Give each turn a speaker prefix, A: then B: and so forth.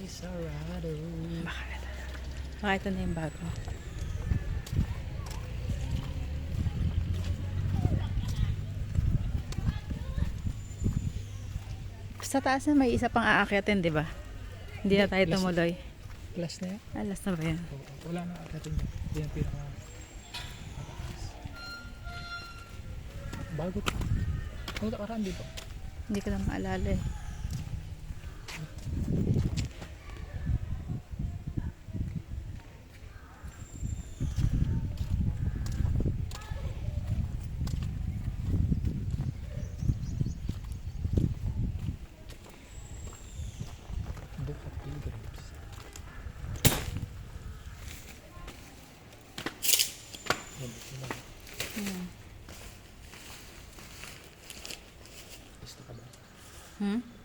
A: sarado.
B: Baka ito na yung bago. Sa taas na may isa pang aakyatin, di ba? Hindi na tayo tumuloy.
A: Plus na yan?
B: Alas na ba yan?
A: Wala na akatin yan. Hindi yung pinaka mataas. Bago to. Ano nakaraan dito?
B: Hindi ko na maalala eh.
A: Book of Pilgrims.
B: Hmm.
A: Gusto ka ba?
B: Hmm?